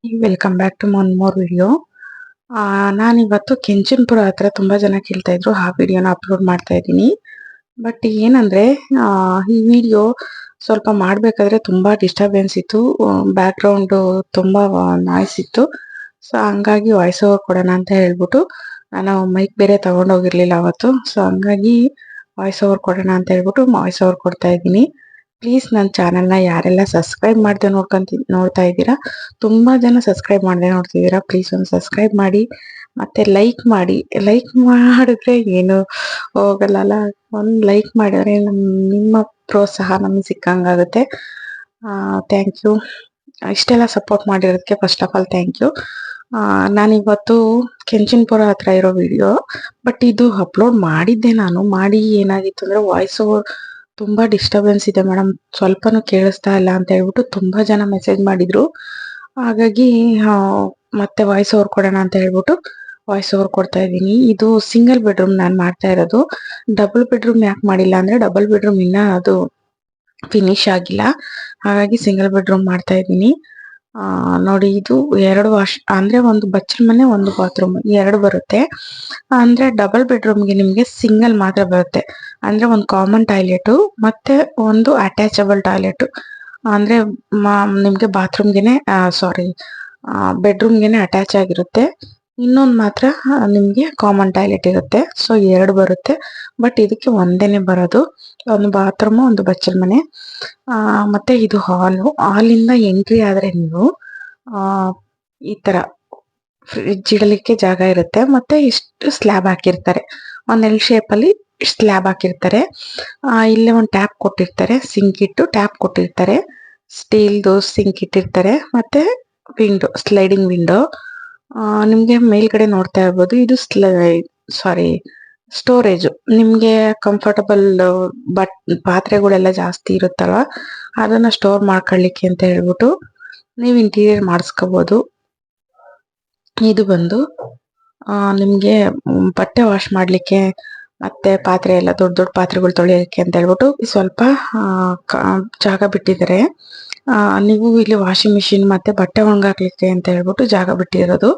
Welcome back to one more video. ನಾನಿವತ್ತು ಕೆಂಚನಪುರ ಹತ್ರ ತುಂಬಾ ಜನ ಕೇಳ್ತಾ ಇದ್ರು, ಆ ವಿಡಿಯೋನ ಅಪ್ಲೋಡ್ ಮಾಡ್ತಾ ಇದ್ದೀನಿ. ಬಟ್ ಏನಂದ್ರೆ ಈ ವಿಡಿಯೋ ಸ್ವಲ್ಪ ಮಾಡ್ಬೇಕಾದ್ರೆ ತುಂಬಾ ಡಿಸ್ಟರ್ಬೆನ್ಸ್ ಇತ್ತು, ಬ್ಯಾಕ್ ಗ್ರೌಂಡ್ ತುಂಬಾ ನಾಯ್ಸ್ ಇತ್ತು. ಸೊ ಹಂಗಾಗಿ ವಾಯ್ಸ್ ಓವರ್ ಕೊಡೋಣ ಅಂತ ಹೇಳ್ಬಿಟ್ಟು, ನಾನು ಮೈಕ್ ಬೇರೆ ತಗೊಂಡೋಗಿರ್ಲಿಲ್ಲ ಅವತ್ತು. ಸೊ ಹಂಗಾಗಿ ವಾಯ್ಸ್ ಓವರ್ ಕೊಡೋಣ ಅಂತ ಹೇಳ್ಬಿಟ್ಟು ವಾಯ್ಸ್ ಓವರ್ ಕೊಡ್ತಾ ಇದ್ದೀನಿ. ಪ್ಲೀಸ್ ನನ್ನ ಚಾನೆಲ್ನ ಯಾರೆಲ್ಲ ಸಬ್ಸ್ಕ್ರೈಬ್ ಮಾಡದೆ ನೋಡ್ತಾ ಇದ್ದೀರಾ, ತುಂಬಾ ಜನ ಸಬ್ಸ್ಕ್ರೈಬ್ ಮಾಡದೆ ನೋಡ್ತಿದ್ದೀರಾ, ಪ್ಲೀಸ್ ಒಂದು ಸಬ್ಸ್ಕ್ರೈಬ್ ಮಾಡಿ ಮತ್ತೆ ಲೈಕ್ ಮಾಡಿ. ಲೈಕ್ ಮಾಡಿದ್ರೆ ಏನು ಹೋಗಲ್ಲ, ಒಂದು ಲೈಕ್ ಮಾಡಿದ್ರೆ ನಿಮ್ಮ ಪ್ರೋತ್ಸಾಹ ನಮಗೆ ಸಿಕ್ಕಂಗಾಗುತ್ತೆ. Thank you. ಇಷ್ಟೆಲ್ಲ ಸಪೋರ್ಟ್ ಮಾಡಿರೋದಕ್ಕೆ first of all thank you. ನಾನಿವತ್ತು ಕೆಂಚನಪುರ ಹತ್ರ ಇರೋ ವಿಡಿಯೋ, ಬಟ್ ಇದು ಅಪ್ಲೋಡ್ ಮಾಡಿದ್ದೆ. ನಾನು ಮಾಡಿ ಏನಾಗಿತ್ತು ಅಂದ್ರೆ ವಾಯ್ಸ್ ಓವರ್ ತುಂಬಾ ಡಿಸ್ಟರ್ಬೆನ್ಸ್ ಇದೆ ಮೇಡಮ್, ಸ್ವಲ್ಪನೂ ಕೇಳಿಸ್ತಾ ಇಲ್ಲ ಅಂತ ಹೇಳ್ಬಿಟ್ಟು ತುಂಬಾ ಜನ ಮೆಸೇಜ್ ಮಾಡಿದ್ರು. ಹಾಗಾಗಿ ಮತ್ತೆ ವಾಯ್ಸ್ ಓವರ್ ಕೊಡೋಣ ಅಂತ ಹೇಳ್ಬಿಟ್ಟು ವಾಯ್ಸ್ ಓವರ್ ಕೊಡ್ತಾ ಇದ್ದೀನಿ. ಇದು ಸಿಂಗಲ್ ಬೆಡ್ರೂಮ್ ನಾನು ಮಾಡ್ತಾ ಇರೋದು. ಡಬಲ್ ಬೆಡ್ರೂಮ್ ಯಾಕೆ ಮಾಡಿಲ್ಲ ಅಂದ್ರೆ, ಡಬಲ್ ಬೆಡ್ರೂಮ್ ಇನ್ನ ಅದು ಫಿನಿಶ್ ಆಗಿಲ್ಲ, ಹಾಗಾಗಿ ಸಿಂಗಲ್ ಬೆಡ್ರೂಮ್ ಮಾಡ್ತಾ ಇದ್ದೀನಿ. ನೋಡಿ, ಇದು 2 ವಾಶ್ ಅಂದ್ರೆ ಒಂದು ಬಚ್ಚಲ ಮನೆ, ಒಂದು ಬಾತ್ರೂಮ್, 2 ಬರುತ್ತೆ. ಅಂದ್ರೆ ಡಬಲ್ ಬೆಡ್ರೂಮ್ಗೆ ನಿಮ್ಗೆ ಸಿಂಗಲ್ ಮಾತ್ರ ಬರುತ್ತೆ. ಅಂದ್ರೆ ಒಂದು ಕಾಮನ್ ಟಾಯ್ಲೆಟ್ ಮತ್ತೆ ಒಂದು ಅಟ್ಯಾಚಬಲ್ ಟಾಯ್ಲೆಟ್. ಅಂದ್ರೆ ನಿಮ್ಗೆ ಬಾತ್ರೂಮ್ಗೆನೆ ಸಾರಿ ಬೆಡ್ರೂಮ್ಗೆನೆ ಅಟ್ಯಾಚ್ ಆಗಿರುತ್ತೆ. ಇನ್ನೊಂದು ಮಾತ್ರ ನಿಮ್ಗೆ ಕಾಮನ್ ಟಾಯ್ಲೆಟ್ ಇರುತ್ತೆ. ಸೊ 2 ಬರುತ್ತೆ, ಬಟ್ ಇದಕ್ಕೆ ಒಂದೇನೆ ಬರೋದು, ಒಂದು ಬಾತ್ರೂಮ್, ಒಂದು ಬಚ್ಚಲ ಮನೆ. ಮತ್ತೆ ಇದು ಹಾಲಿಂದ ಎಂಟ್ರಿ ಆದ್ರೆ ನೀವು ಈ ತರ ಫ್ರಿಡ್ಜ್ ಇಡಲಿಕ್ಕೆ ಜಾಗ ಇರುತ್ತೆ. ಮತ್ತೆ ಇಷ್ಟು ಸ್ಲ್ಯಾಬ್ ಹಾಕಿರ್ತಾರೆ, ಒಂದು ಎಲ್ ಶೇಪ್ ಅಲ್ಲಿ ಸ್ಲ್ಯಾಬ್ ಹಾಕಿರ್ತಾರೆ. ಇಲ್ಲೇ ಒಂದು ಟ್ಯಾಪ್ ಕೊಟ್ಟಿರ್ತಾರೆ, ಸಿಂಕ್ ಇಟ್ಟು ಟ್ಯಾಪ್ ಕೊಟ್ಟಿರ್ತಾರೆ, ಸ್ಟೀಲ್ದು ಸಿಂಕ್ ಇಟ್ಟಿರ್ತಾರೆ. ಮತ್ತೆ ವಿಂಡೋ, ಸ್ಲೈಡಿಂಗ್ ವಿಂಡೋ. ನಿಮ್ಗೆ ಮೇಲ್ಗಡೆ ನೋಡ್ತಾ ಇರ್ಬೋದು, ಇದು ಸಾರಿ ಸ್ಟೋರೇಜ್. ನಿಮ್ಗೆ ಕಂಫರ್ಟಬಲ್ ಪಾತ್ರೆಗಳೆಲ್ಲ ಜಾಸ್ತಿ ಇರುತ್ತಲ್ವ, ಅದನ್ನ ಸ್ಟೋರ್ ಮಾಡ್ಕೊಳ್ಳಿಕ್ಕೆ ಅಂತ ಹೇಳ್ಬಿಟ್ಟು ನೀವು ಇಂಟೀರಿಯರ್ ಮಾಡಿಸ್ಕೋಬಹುದು. ಇದು ಬಂದು ನಿಮ್ಗೆ ಬಟ್ಟೆ ವಾಶ್ ಮಾಡ್ಲಿಕ್ಕೆ ಮತ್ತೆ ಪಾತ್ರೆ ಎಲ್ಲ ದೊಡ್ಡ ದೊಡ್ಡ ಪಾತ್ರೆಗಳು ತೊಳೆಯೋಕೆ ಅಂತ ಹೇಳ್ಬಿಟ್ಟು ಸ್ವಲ್ಪ ಜಾಗ ಬಿಟ್ಟಿದ್ದಾರೆ. ನೀವು ಇಲ್ಲಿ ವಾಷಿಂಗ್ ಮಿಷಿನ್ ಮತ್ತೆ ಬಟ್ಟೆ ಒಣಗಾಕ್ಲಿಕ್ಕೆ ಅಂತ ಹೇಳ್ಬಿಟ್ಟು ಜಾಗ ಬಿಟ್ಟಿರೋದು.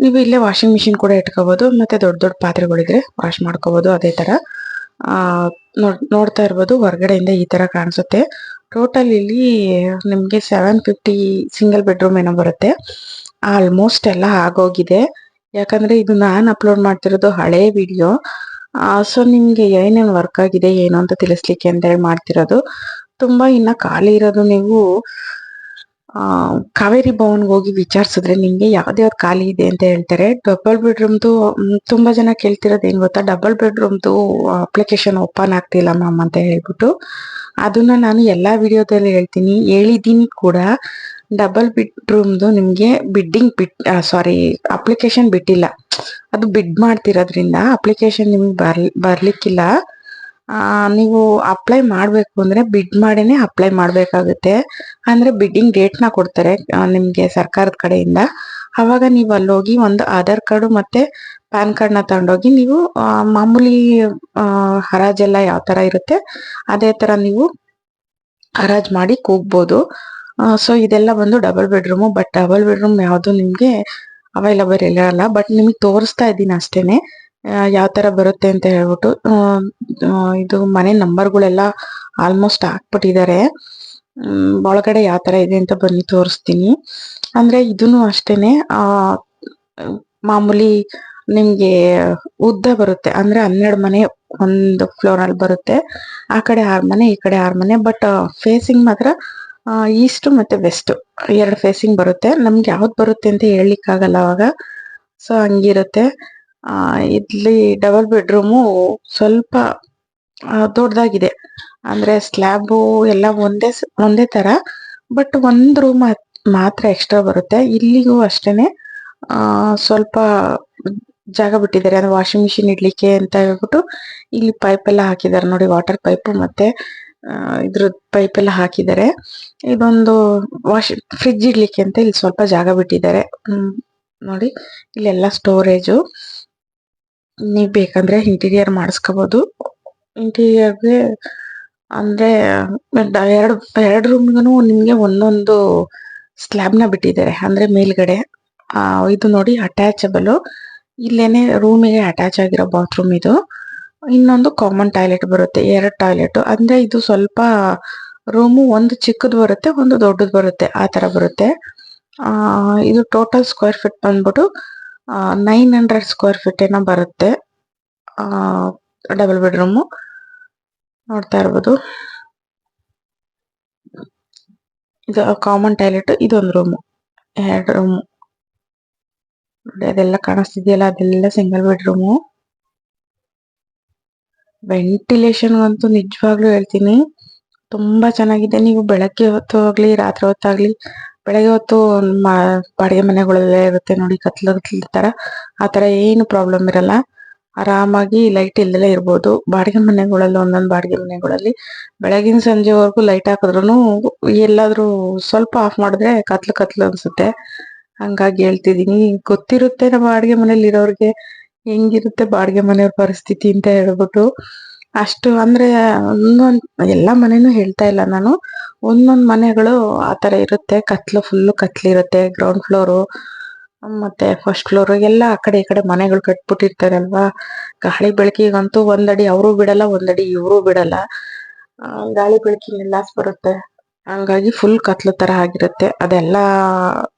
ನೀವು ಇಲ್ಲೇ ವಾಷಿಂಗ್ ಮಿಷಿನ್ ಕೂಡ ಇಟ್ಕೋಬಹುದು, ಮತ್ತೆ ದೊಡ್ಡ ದೊಡ್ಡ ಪಾತ್ರೆಗಳಿದ್ರೆ ವಾಶ್ ಮಾಡ್ಕೋಬಹುದು. ಅದೇ ತರ ನೋಡ್ತಾ ಇರ್ಬೋದು, ಹೊರಗಡೆಯಿಂದ ಈ ತರ ಕಾಣಿಸುತ್ತೆ. ಟೋಟಲ್ ಇಲ್ಲಿ ನಿಮ್ಗೆ 750 ಸಿಂಗಲ್ ಬೆಡ್ರೂಮ್ ಏನೋ ಬರುತ್ತೆ. ಆಲ್ಮೋಸ್ಟ್ ಎಲ್ಲ ಆಗೋಗಿದೆ, ಯಾಕಂದ್ರೆ ಇದು ನಾನು ಅಪ್ಲೋಡ್ ಮಾಡ್ತಿರೋದು ಹಳೆ ವಿಡಿಯೋ. ಸೊ ನಿಮ್ಗೆ ಏನೇನು ವರ್ಕ್ ಆಗಿದೆ ಏನು ಅಂತ ತಿಳಿಸ್ಲಿಕ್ಕೆ ಅಂತ ಹೇಳಿ ಮಾಡ್ತಿರೋದು. ತುಂಬಾ ಇನ್ನ ಖಾಲಿ ಇರೋದು, ನೀವು ಕಾವೇರಿ ಭವನ್ಗೆ ಹೋಗಿ ವಿಚಾರಿಸಿದ್ರೆ ನಿಮ್ಗೆ ಯಾವ್ದು ಖಾಲಿ ಇದೆ ಅಂತ ಹೇಳ್ತಾರೆ. ಡಬಲ್ ಬೆಡ್ರೂಮ್ದು ತುಂಬಾ ಜನ ಕೇಳ್ತಿರೋದು ಏನ್ ಗೊತ್ತಾ, ಡಬಲ್ ಬೆಡ್ರೂಮ್ದು ಅಪ್ಲಿಕೇಶನ್ ಓಪನ್ ಆಗ್ತಿಲ್ಲ ಮ್ಯಾಮ್ ಅಂತ ಹೇಳ್ಬಿಟ್ಟು. ಅದನ್ನ ನಾನು ಎಲ್ಲಾ ವಿಡಿಯೋದಲ್ಲಿ ಹೇಳಿದ್ದೀನಿ ಕೂಡ. ಡಬಲ್ ಬೆಡ್ರೂಮ್ದು ನಿಮ್ಗೆ ಅಪ್ಲಿಕೇಶನ್ ಬಿಟ್ಟಿಲ್ಲ, ಅದು ಬಿಡ್ ಮಾಡ್ತಿರೋದ್ರಿಂದ ಅಪ್ಲಿಕೇಶನ್ ನಿಮ್ಗೆ ಬರ್ಲಿಕ್ಕಿಲ್ಲ. ನೀವು ಅಪ್ಲೈ ಮಾಡ್ಬೇಕು ಅಂದ್ರೆ ಬಿಡ್ ಮಾಡಿನೇ ಅಪ್ಲೈ ಮಾಡ್ಬೇಕಾಗುತ್ತೆ. ಅಂದ್ರೆ ಬಿಡ್ಡಿಂಗ್ ಡೇಟ್ ನ ಕೊಡ್ತಾರೆ ನಿಮ್ಗೆ ಸರ್ಕಾರದ ಕಡೆಯಿಂದ. ಅವಾಗ ನೀವು ಅಲ್ಲೋಗಿ ಒಂದು ಆಧಾರ್ ಕಾರ್ಡ್ ಮತ್ತೆ ಪ್ಯಾನ್ ಕಾರ್ಡ್ ನ ತಗೊಂಡೋಗಿ ನೀವು ಮಾಮೂಲಿ ಹರಾಜೆಲ್ಲ ಯಾವ ತರ ಇರುತ್ತೆ ಅದೇ ತರ ನೀವು ಹರಾಜ್ ಮಾಡಿ ಕೂಗ್ಬೋದು. ಸೊ ಇದೆಲ್ಲ ಬಂದು double bedroom. But double bedroom ಯಾವ್ದು ನಿಮ್ಗೆ ಅವೈಲಬಲ್ ಇರಲ್ಲ, ಬಟ್ ನಿಮಗೆ ತೋರಿಸ್ತಾ ಇದ್ದೀನಿ ಅಷ್ಟೇನೆ ಯಾವ ತರ ಬರುತ್ತೆ ಅಂತ ಹೇಳ್ಬಿಟ್ಟು. ಇದು ಮನೆ ನಂಬರ್ಗಳೆಲ್ಲ ಆಲ್ಮೋಸ್ಟ್ ಹಾಕ್ಬಿಟ್ಟಿದ್ದಾರೆ. ಒಳಗಡೆ ಯಾವ ತರ ಇದೆ ಅಂತ ಬನ್ನಿ ತೋರಿಸ್ತೀನಿ. ಅಂದ್ರೆ ಇದನ್ನು ಅಷ್ಟೇನೆ ಮಾಮೂಲಿ ನಿಮ್ಗೆ ಉದ್ದ ಬರುತ್ತೆ. ಅಂದ್ರೆ 12 ಮನೆ ಒಂದು ಫ್ಲೋರ್ ಅಲ್ಲಿ ಬರುತ್ತೆ. ಆ ಕಡೆ 6 ಮನೆ, ಈ ಕಡೆ 6 ಮನೆ. ಬಟ್ ಫೇಸಿಂಗ್ ಮಾತ್ರ ಈಸ್ಟ್ ಮತ್ತೆ ವೆಸ್ಟ್ 2 ಫೇಸಿಂಗ್ ಬರುತ್ತೆ. ನಮ್ಗೆ ಯಾವ್ದು ಬರುತ್ತೆ ಅಂತ ಹೇಳಲಿಕ್ಕೆ ಆಗಲ್ಲ ಅವಾಗ. ಸೊ ಹಂಗಿರುತ್ತೆ. ಇಲ್ಲಿ ಡಬಲ್ ಬೆಡ್ರೂಮು ಸ್ವಲ್ಪ ದೊಡ್ಡದಾಗಿದೆ. ಅಂದ್ರೆ ಸ್ಲ್ಯಾಬು ಎಲ್ಲ ಒಂದೇ ತರ, ಬಟ್ ಒಂದು ರೂಮ್ ಮಾತ್ರ ಎಕ್ಸ್ಟ್ರಾ ಬರುತ್ತೆ. ಇಲ್ಲಿಗೂ ಅಷ್ಟೇನೆ ಸ್ವಲ್ಪ ಜಾಗ ಬಿಟ್ಟಿದ್ದಾರೆ, ಅಂದ್ರೆ ವಾಷಿಂಗ್ ಮಿಷಿನ್ ಇಡ್ಲಿಕ್ಕೆ ಅಂತ ಹೇಳ್ಬಿಟ್ಟು ಇಲ್ಲಿ ಪೈಪ್ ಎಲ್ಲ ಹಾಕಿದ್ದಾರೆ ನೋಡಿ, ವಾಟರ್ ಪೈಪ್ ಮತ್ತೆ ಇದ್ರ ಪೈಪ್ ಎಲ್ಲ ಹಾಕಿದ್ದಾರೆ. ಇದೊಂದು ಫ್ರಿಡ್ಜ್ ಇಡ್ಲಿಕ್ಕೆ ಅಂತ ಇಲ್ಲಿ ಸ್ವಲ್ಪ ಜಾಗ ಬಿಟ್ಟಿದ್ದಾರೆ. ನೋಡಿ, ಇಲ್ಲೆಲ್ಲ ಸ್ಟೋರೇಜು. ನೀವ್ ಬೇಕಂದ್ರೆ ಇಂಟೀರಿಯರ್ ಮಾಡಿಸ್ಕೋಬಹುದು. ಇಂಟೀರಿಯರ್ಗೆ ಅಂದ್ರೆ ಎರಡು ರೂಮ್ಗೂ ನಿಮ್ಗೆ ಒಂದೊಂದು ಸ್ಲ್ಯಾಬ್ನ ಬಿಟ್ಟಿದ್ದಾರೆ ಅಂದ್ರೆ ಮೇಲ್ಗಡೆ. ಇದು ನೋಡಿ ಅಟ್ಯಾಚಬಲ್, ಇಲ್ಲೇನೆ ರೂಮಿಗೆ ಅಟ್ಯಾಚ್ ಆಗಿರೋ ಬಾತ್ರೂಮ್ ಇದು. ಇನ್ನೊಂದು ಕಾಮನ್ ಟಾಯ್ಲೆಟ್ ಬರುತ್ತೆ, 2 ಟಾಯ್ಲೆಟ್. ಅಂದ್ರೆ ಇದು ಸ್ವಲ್ಪ ರೂಮು ಒಂದು ಚಿಕ್ಕದು ಬರುತ್ತೆ, ಒಂದು ದೊಡ್ಡದು ಬರುತ್ತೆ, ಆ ತರ ಬರುತ್ತೆ. ಇದು ಟೋಟಲ್ ಸ್ಕ್ವೇರ್ ಫೀಟ್ ಬಂದ್ಬಿಟ್ಟು 900 ಸ್ಕ್ವೇರ್ ಫೀಟ್ ಏನೋ ಬರುತ್ತೆ. ಡಬಲ್ ಬೆಡ್ರೂಮು ನೋಡ್ತಾ ಇರ್ಬೋದು. ಇದು ಕಾಮನ್ ಟಾಯ್ಲೆಟ್, ಇದೊಂದು ರೂಮು, 2 ರೂಮು ನೋಡಿ. ಅದೆಲ್ಲ ಕಾಣಿಸ್ತಿದೆಯಲ್ಲ, ಅದೆಲ್ಲ ಸಿಂಗಲ್ ಬೆಡ್ರೂಮು. ವೆಂಟಿಲೇಷನ್ ಅಂತೂ ನಿಜವಾಗ್ಲೂ ಹೇಳ್ತೀನಿ ತುಂಬಾ ಚೆನ್ನಾಗಿದೆ. ನೀವು ಬೆಳಗ್ಗೆ ಹೊತ್ತು ಆಗ್ಲಿ ರಾತ್ರಿ ಹೊತ್ತಾಗ್ಲಿ, ಬೆಳಗ್ಗೆ ಹೊತ್ತು ಬಾಡಿಗೆ ಮನೆಗಳೆಲ್ಲ ಇರುತ್ತೆ ನೋಡಿ, ಕತ್ಲ ತರ, ಆ ತರ ಏನು ಪ್ರಾಬ್ಲಮ್ ಇರಲ್ಲ. ಆರಾಮಾಗಿ ಲೈಟ್ ಇಲ್ದಲೇ ಇರ್ಬೋದು. ಬಾಡಿಗೆ ಮನೆಗಳಲ್ಲಿ, ಒಂದೊಂದು ಬಾಡಿಗೆ ಮನೆಗಳಲ್ಲಿ ಬೆಳಗಿನ ಸಂಜೆವರೆಗೂ ಲೈಟ್ ಹಾಕಿದ್ರು ಎಲ್ಲಾದ್ರೂ ಸ್ವಲ್ಪ ಆಫ್ ಮಾಡಿದ್ರೆ ಕತ್ಲು ಅನ್ಸುತ್ತೆ. ಹಂಗಾಗಿ ಹೇಳ್ತಿದೀನಿ, ಗೊತ್ತಿರುತ್ತೆ ನಮ್ಮ ಬಾಡಿಗೆ ಮನೇಲಿ ಇರೋರ್ಗೆ ಹೆಂಗಿರುತ್ತೆ ಬಾಡಿಗೆ ಮನೆಯವ್ರ ಪರಿಸ್ಥಿತಿ ಅಂತ ಹೇಳ್ಬಿಟ್ಟು. ಅಷ್ಟು ಅಂದ್ರೆ ಎಲ್ಲಾ ಮನೇನು ಹೇಳ್ತಾ ಇಲ್ಲ ನಾನು, ಒಂದೊಂದ್ ಮನೆಗಳು ಆತರ ಇರುತ್ತೆ. ಫುಲ್ಲು ಕತ್ಲಿರುತ್ತೆ. ಗ್ರೌಂಡ್ ಫ್ಲೋರು ಮತ್ತೆ ಫಸ್ಟ್ ಫ್ಲೋರ್ ಎಲ್ಲ ಆ ಕಡೆ ಈ ಕಡೆ ಮನೆಗಳು ಕಟ್ಬಿಟ್ಟಿರ್ತಾರಲ್ವಾ. ಗಾಳಿ ಬೆಳಕಿಗಂತೂ ಒಂದಡಿ ಅವರು ಬಿಡಲ್ಲ, ಒಂದಡಿ ಇವರು ಬಿಡಲ್ಲ. ಗಾಳಿ ಬೆಳಕಿನ ಲಾಸ್ ಬರುತ್ತೆ. ಹಂಗಾಗಿ ಫುಲ್ ಕತ್ಲು ತರ ಆಗಿರುತ್ತೆ. ಅದೆಲ್ಲಾ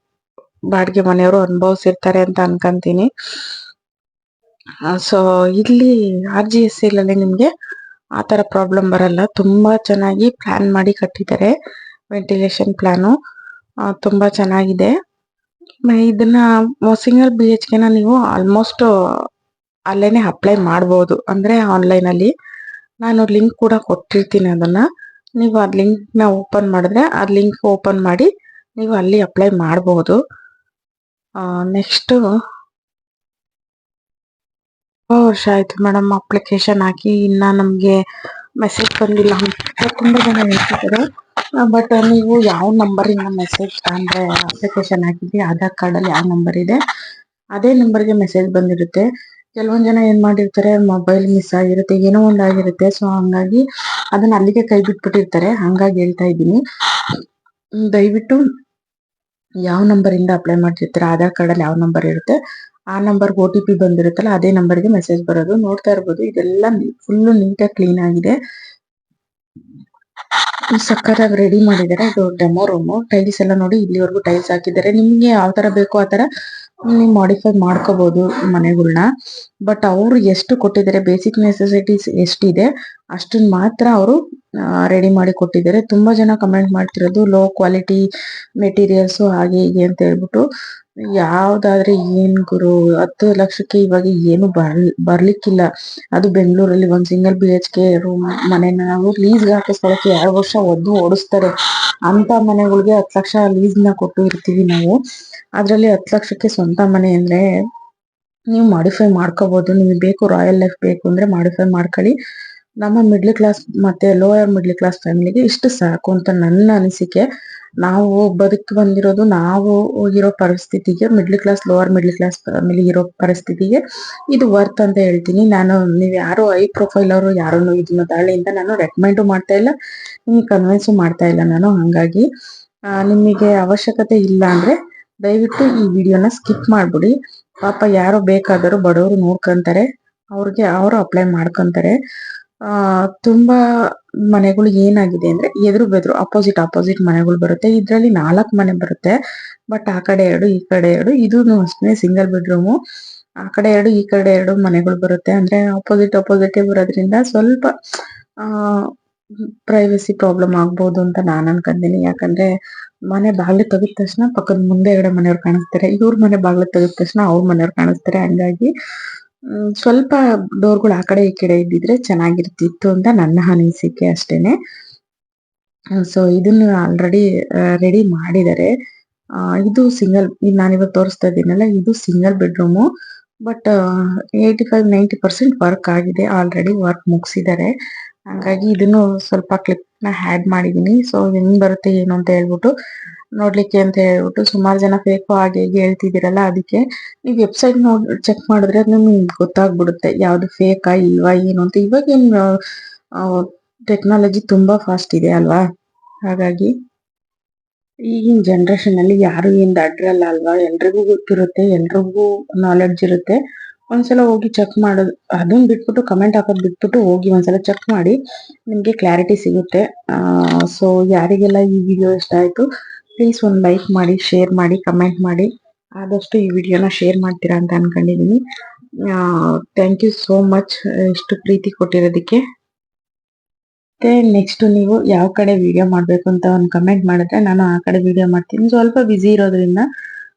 ಬಾಡಿಗೆ ಮನೆಯವರು ಅನುಭವಿಸಿರ್ತಾರೆ ಅಂತ ಅನ್ಕೊಂತೀನಿ. ಸೊ ಇಲ್ಲಿ RGSL ಅಲ್ಲಿ ನಿಮ್ಗೆ ಆತರ ಪ್ರಾಬ್ಲಮ್ ಬರಲ್ಲ. ತುಂಬಾ ಚೆನ್ನಾಗಿ ಪ್ಲಾನ್ ಮಾಡಿ ಕಟ್ಟಿದ್ದಾರೆ. ವೆಂಟಿಲೇಷನ್ ಪ್ಲಾನು ತುಂಬಾ ಚೆನ್ನಾಗಿದೆ. ಇದನ್ನ ಸಿಂಗಲ್ BHK ನ ನೀವು ಆಲ್ಮೋಸ್ಟ್ ಅಲ್ಲೇನೆ ಅಪ್ಲೈ ಮಾಡಬಹುದು. ಅಂದ್ರೆ ಆನ್ಲೈನ್ ಅಲ್ಲಿ ನಾನು ಲಿಂಕ್ ಕೂಡ ಕೊಟ್ಟಿರ್ತೀನಿ. ಅದನ್ನ ನೀವು ಆ ಲಿಂಕ್ ನ ಓಪನ್ ಮಾಡಿದ್ರೆ, ಆ ಲಿಂಕ್ ಓಪನ್ ಮಾಡಿ ನೀವು ಅಲ್ಲಿ ಅಪ್ಲೈ ಮಾಡಬಹುದು. ನೆಕ್ಸ್ಟ್, ವರ್ಷ ಆಯ್ತು ಮೇಡಮ್ ಅಪ್ಲಿಕೇಶನ್ ಹಾಕಿ, ಇನ್ನ ನಮ್ಗೆ ಮೆಸೇಜ್ ಬಂದಿಲ್ಲ ಅಂತ ತುಂಬಾ ಜನ ಹೇಳ್ತಿದ್ದಾರೆ. ಬಟ್ ನೀವು ಯಾವ ನಂಬರ್ ಇಂದ ಮೆಸೇಜ್ ಅಂದ್ರೆ ಅಪ್ಲಿಕೇಶನ್ ಹಾಕಿದ್ರಿ, ಆಧಾರ್ ಕಾರ್ಡ್ ಅಲ್ಲಿ ಯಾವ ನಂಬರ್ ಇದೆ ಅದೇ ನಂಬರ್ಗೆ ಮೆಸೇಜ್ ಬಂದಿರುತ್ತೆ. ಕೆಲವೊಂದ್ ಜನ ಏನ್ ಮಾಡಿರ್ತಾರೆ, ಮೊಬೈಲ್ ಮಿಸ್ ಆಗಿರುತ್ತೆ, ಏನೋ ಒಂದ್ ಆಗಿರುತ್ತೆ. ಸೊ ಹಂಗಾಗಿ ಅದನ್ನ ಅಲ್ಲಿಗೆ ಕೈ ಬಿಟ್ಬಿಟ್ಟಿರ್ತಾರೆ. ಹಂಗಾಗಿ ಹೇಳ್ತಾ ಇದ್ದೀನಿ, ದಯವಿಟ್ಟು ಯಾವ ನಂಬರ್ ಇಂದ ಅಪ್ಲೈ ಮಾಡ್ತಿರ್ತೀರ, ಆಧಾರ್ ಕಾರ್ಡ್ ಅಲ್ಲಿ ಯಾವ ನಂಬರ್ ಇರುತ್ತೆ ಆ ನಂಬರ್ OTP ಬಂದಿರುತ್ತಲ್ಲ, ಅದೇ ನಂಬರ್ಗೆ ಮೆಸೇಜ್ ಬರೋದು. ನೋಡ್ತಾ ಇರ್ಬೋದು, ಇದೆಲ್ಲ ಫುಲ್ ನೀಟಾಗಿ ಕ್ಲೀನ್ ಆಗಿದೆ. ಸಕ್ಕತ್ತಾಗಿ ರೆಡಿ ಮಾಡಿದ್ದಾರೆ. ಇದು ಡೆಮೋ ರೂಮು. ಟೈಲ್ಸ್ ಎಲ್ಲ ನೋಡಿ, ಇಲ್ಲಿವರೆಗೂ ಟೈಲ್ಸ್ ಹಾಕಿದ್ದಾರೆ. ನಿಮ್ಗೆ ಯಾವ ತರ ಬೇಕೋ ಆ ತರ ನೀವು ಮಾಡಿಫೈ ಮಾಡ್ಕೋಬಹುದು ಮನೆಗಳನ್ನ. ಬಟ್ ಅವರು ಎಷ್ಟು ಕೊಟ್ಟಿದ್ದಾರೆ, ಬೇಸಿಕ್ ನೆಸೆಸಿಟೀಸ್ ಎಷ್ಟಿದೆ ಅಷ್ಟನ್ನ ಮಾತ್ರ ಅವರು ರೆಡಿ ಮಾಡಿ ಕೊಟ್ಟಿದ್ದಾರೆ. ತುಂಬಾ ಜನ ಕಮೆಂಟ್ ಮಾಡ್ತಿರೋದು ಲೋ ಕ್ವಾಲಿಟಿ ಮೆಟೀರಿಯಲ್ಸ್ ಹಾಗೆ ಹೀಗೆ ಅಂತ ಹೇಳ್ಬಿಟ್ಟು. ಯಾವ್ದಾದ್ರೆ ಏನ್ ಗುರು, 10 ಲಕ್ಷಕ್ಕೆ ಇವಾಗ ಏನು ಬರ್ಲಿಕ್ಕಿಲ್ಲ. ಅದು ಬೆಂಗಳೂರಲ್ಲಿ ಒಂದ್ ಸಿಂಗಲ್ BHK ರೂಮ್ ಮನೆನ ನಾವು ಲೀಸ್ಗೆ ಹಾಕಿಸ್ಕೊಳಕ್ಕೆ 2 ವರ್ಷ ಓಡಿಸ್ತಾರೆ. ಅಂತ ಮನೆಗಳಿಗೆ 10 ಲಕ್ಷ ಲೀಸ್ ನ ಕೊಟ್ಟು ಇರ್ತೀವಿ ನಾವು. ಅದ್ರಲ್ಲಿ 10 ಲಕ್ಷಕ್ಕೆ ಸ್ವಂತ ಮನೆ ಅಂದ್ರೆ ನೀವು ಮಾಡಿಫೈ ಮಾಡ್ಕೋಬಹುದು. ನಿಮ್ಗೆ ಬೇಕು ರಾಯಲ್ ಲೈಫ್ ಬೇಕು ಅಂದ್ರೆ ಮಾಡಿಫೈ ಮಾಡ್ಕೊಳ್ಳಿ. ನಮ್ಮ ಮಿಡ್ಲ್ ಕ್ಲಾಸ್ ಮತ್ತೆ ಲೋಯರ್ ಮಿಡ್ಲ್ ಕ್ಲಾಸ್ ಫ್ಯಾಮಿಲಿಗೆ ಇಷ್ಟು ಸಾಕು ಅಂತ ನನ್ನ ಅನಿಸಿಕೆ. ನಾವು ಬದುಕಿ ಬಂದಿರೋದು, ನಾವು ಇರೋ ಪರಿಸ್ಥಿತಿಗೆ, middle class lower middle class family ಇರೋ ಪರಿಸ್ಥಿತಿಗೆ ಇದು ವರ್ತ್ ಅಂತ ಹೇಳ್ತೀನಿ ನಾನು. ನೀವ್ ಯಾರು ಹೈ ಪ್ರೊಫೈಲ್ ಅವರು ಯಾರನ್ನು ಇದನ್ನ ತಾಳಿಂದ ನಾನು ರೆಕಮೆಂಡ್ ಮಾಡ್ತಾ ಇಲ್ಲ, ನಿಮ್ಗೆ ಕನ್ವಿನ್ಸ್ ಮಾಡ್ತಾ ಇಲ್ಲ ನಾನು. ಹಂಗಾಗಿ ನಿಮಗೆ ಅವಶ್ಯಕತೆ ಇಲ್ಲ ಅಂದ್ರೆ ದಯವಿಟ್ಟು ಈ ವಿಡಿಯೋನ ಸ್ಕಿಪ್ ಮಾಡ್ಬಿಡಿ. ಪಾಪ ಯಾರೋ ಬೇಕಾದರೂ ಬಡವರು ನೋಡ್ಕೊಂತಾರೆ, ಅವ್ರಿಗೆ ಅವರು ಅಪ್ಲೈ ಮಾಡ್ಕೊಂತಾರೆ. ತುಂಬಾ ಮನೆಗಳು ಏನಾಗಿದೆ ಅಂದ್ರೆ ಎದುರು ಬೆದ್ರು ಅಪೋಸಿಟ್ ಮನೆಗಳು ಬರುತ್ತೆ. ಇದ್ರಲ್ಲಿ 4 ಮನೆ ಬರುತ್ತೆ. ಬಟ್ ಆ ಕಡೆ 2 ಈ ಕಡೆ 2, ಇದು ಅಷ್ಟೇ ಸಿಂಗಲ್ ಬೆಡ್ರೂಮು. ಆ ಕಡೆ 2 ಈ ಕಡೆ 2 ಮನೆಗಳು ಬರುತ್ತೆ. ಅಂದ್ರೆ ಅಪೋಸಿಟ್ ಬರೋದ್ರಿಂದ ಸ್ವಲ್ಪ ಪ್ರೈವಸಿ ಪ್ರಾಬ್ಲಮ್ ಆಗ್ಬೋದು ಅಂತ ನಾನು ಅನ್ಕೊಂತೀನಿ. ಯಾಕಂದ್ರೆ ಮನೆ ಬಾಗಿಲು ತೆಗೆದ ತಕ್ಷಣ ಪಕ್ಕದ ಮುಂದೆಗಡೆ ಮನೆಯವ್ರು ಕಾಣಿಸ್ತಾರೆ, ಇವ್ರ ಮನೆ ಬಾಗಿಲು ತೆಗೆದ ತಕ್ಷಣ ಅವ್ರ ಮನೆಯವ್ರು ಕಾಣಿಸ್ತಾರೆ. ಹಂಗಾಗಿ ಸ್ವಲ್ಪ ಡೋರ್ಗಳು ಆ ಕಡೆ ಈ ಕಡೆ ಇದ್ದಿದ್ರೆ ಚೆನ್ನಾಗಿರ್ತಿತ್ತು ಅಂತ ನನ್ನ ಅನಿಸಿಕೆ ಅಷ್ಟೇನೆ. ಸೊ ಇದನ್ನ ಆಲ್ರೆಡಿ ರೆಡಿ ಮಾಡಿದ್ದಾರೆ. ಇದು ಸಿಂಗಲ್, ನಾನಿವಾಗ ತೋರಿಸ್ತಾ ಇದ್ದೀನಲ್ಲ, ಇದು ಸಿಂಗಲ್ ಬೆಡ್ರೂಮು. ಬಟ್ 85-90% ವರ್ಕ್ ಆಗಿದೆ, ಆಲ್ರೆಡಿ ವರ್ಕ್ ಮುಗಿಸಿದ್ದಾರೆ. ಹಂಗಾಗಿ ಇದನ್ನು ಸ್ವಲ್ಪ ಕ್ಲಿಪ್ ನ ಆಡ್ ಮಾಡಿದೀನಿ. ಸೊ ಹೆಂಗ್ ಬರುತ್ತೆ ಏನು ಅಂತ ಹೇಳ್ಬಿಟ್ಟು ನೋಡ್ಲಿಕ್ಕೆ ಅಂತ ಹೇಳ್ಬಿಟ್ಟು. ಸುಮಾರು ಜನ ಫೇಕ್ ಹಾಗೆ ಹೇಳ್ತಿದ್ದೀರಲ್ಲ, ಅದಕ್ಕೆ ನೀವು ವೆಬ್ಸೈಟ್ ಚೆಕ್ ಮಾಡಿದ್ರೆ ನಿಮ್ಗೆ ಗೊತ್ತಾಗ್ಬಿಡುತ್ತೆ ಯಾವ್ದು ಫೇಕಾ ಇಲ್ವಾ ಏನು ಅಂತ. ಇವಾಗ ಏನ್ ಟೆಕ್ನಾಲಜಿ ತುಂಬಾ ಫಾಸ್ಟ್ ಇದೆ ಅಲ್ವಾ, ಹಾಗಾಗಿ ಈಗಿನ ಜನರೇಷನ್ ಅಲ್ಲಿ ಯಾರು ಏನ್ ದಡ್ರಲ್ಲ ಅಲ್ವಾ, ಎಲ್ರಿಗೂ ಗೊತ್ತಿರುತ್ತೆ, ಎಲ್ರಿಗೂ ನಾಲೆಡ್ಜ್ ಇರುತ್ತೆ. ಒಂದ್ಸಲ ಹೋಗಿ ಚೆಕ್ ಮಾಡೋದು, ಅದನ್ನ ಬಿಟ್ಬಿಟ್ಟು ಕಮೆಂಟ್ ಹಾಕೋದ್ ಬಿಟ್ಬಿಟ್ಟು ಹೋಗಿ ಒಂದ್ಸಲ ಚೆಕ್ ಮಾಡಿ, ನಿಮ್ಗೆ ಕ್ಲಾರಿಟಿ ಸಿಗುತ್ತೆ. ಸೊ ಯಾರಿಗೆಲ್ಲ ಈ ವಿಡಿಯೋ ಇಷ್ಟ ಆಯ್ತು, ಪ್ಲೀಸ್ ಒಂದು ಲೈಕ್ ಮಾಡಿ, ಶೇರ್ ಮಾಡಿ, ಕಮೆಂಟ್ ಮಾಡಿ. ಆದಷ್ಟು ಈ ವಿಡಿಯೋನ ಶೇರ್ ಮಾಡ್ತೀರಾ ಅಂತ ಅನ್ಕೊಂಡಿದೀನಿ. ಥ್ಯಾಂಕ್ ಯು ಸೋ ಮಚ್ ಇಷ್ಟು ಪ್ರೀತಿ ಕೊಟ್ಟಿರೋದಕ್ಕೆ. ಮತ್ತೆ ನೆಕ್ಸ್ಟ್ ನೀವು ಯಾವ ಕಡೆ ವಿಡಿಯೋ ಮಾಡ್ಬೇಕು ಅಂತ ಒಂದು ಕಮೆಂಟ್ ಮಾಡಿದ್ರೆ ನಾನು ಆ ಕಡೆ ವಿಡಿಯೋ ಮಾಡ್ತೀನಿ. ಸ್ವಲ್ಪ ಬಿಸಿ ಇರೋದ್ರಿಂದ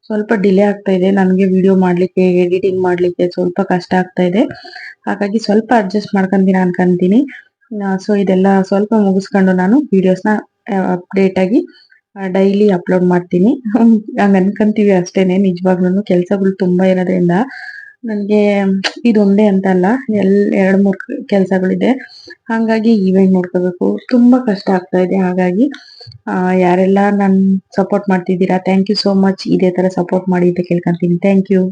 ಸ್ವಲ್ಪ ಡಿಲೇ ಆಗ್ತಾ ಇದೆ, ನನಗೆ ವಿಡಿಯೋ ಮಾಡ್ಲಿಕ್ಕೆ, ಎಡಿಟಿಂಗ್ ಮಾಡ್ಲಿಕ್ಕೆ ಸ್ವಲ್ಪ ಕಷ್ಟ ಆಗ್ತಾ ಇದೆ. ಹಾಗಾಗಿ ಸ್ವಲ್ಪ ಅಡ್ಜಸ್ಟ್ ಮಾಡ್ಕೊಂತೀರಾ ಅನ್ಕೊಂತೀನಿ. ಸೊ ಇದೆಲ್ಲ ಸ್ವಲ್ಪ ಮುಗಿಸ್ಕೊಂಡು ನಾನು ವಿಡಿಯೋಸ್ನ ಅಪ್ಡೇಟ್ ಆಗಿ ಡೈಲಿ ಅಪ್ಲೋಡ್ ಮಾಡ್ತೀನಿ. ಹಂಗ ಅನ್ಕೊಂತೀವಿ ಅಷ್ಟೇನೆ. ನಿಜವಾಗ್ಲೂ ಕೆಲ್ಸಗಳು ತುಂಬಾ ಇರೋದ್ರಿಂದ ನನ್ಗೆ ಇದೊಂದೇ ಅಂತ ಅಲ್ಲ, ಎರಡ್ ಮೂರ್ ಕೆಲ್ಸಗಳಿದೆ. ಹಾಗಾಗಿ ಈವೆಂಟ್ ನೋಡ್ಕೋಬೇಕು, ತುಂಬಾ ಕಷ್ಟ ಆಗ್ತಾ ಇದೆ. ಹಾಗಾಗಿ ಯಾರೆಲ್ಲ ನನ್ ಸಪೋರ್ಟ್ ಮಾಡ್ತಿದ್ದೀರಾ, ಥ್ಯಾಂಕ್ ಯು ಸೋ ಮಚ್. ಇದೇ ತರ ಸಪೋರ್ಟ್ ಮಾಡಿ ಅಂತ ಕೇಳ್ಕೊಂತೀನಿ. Thank you.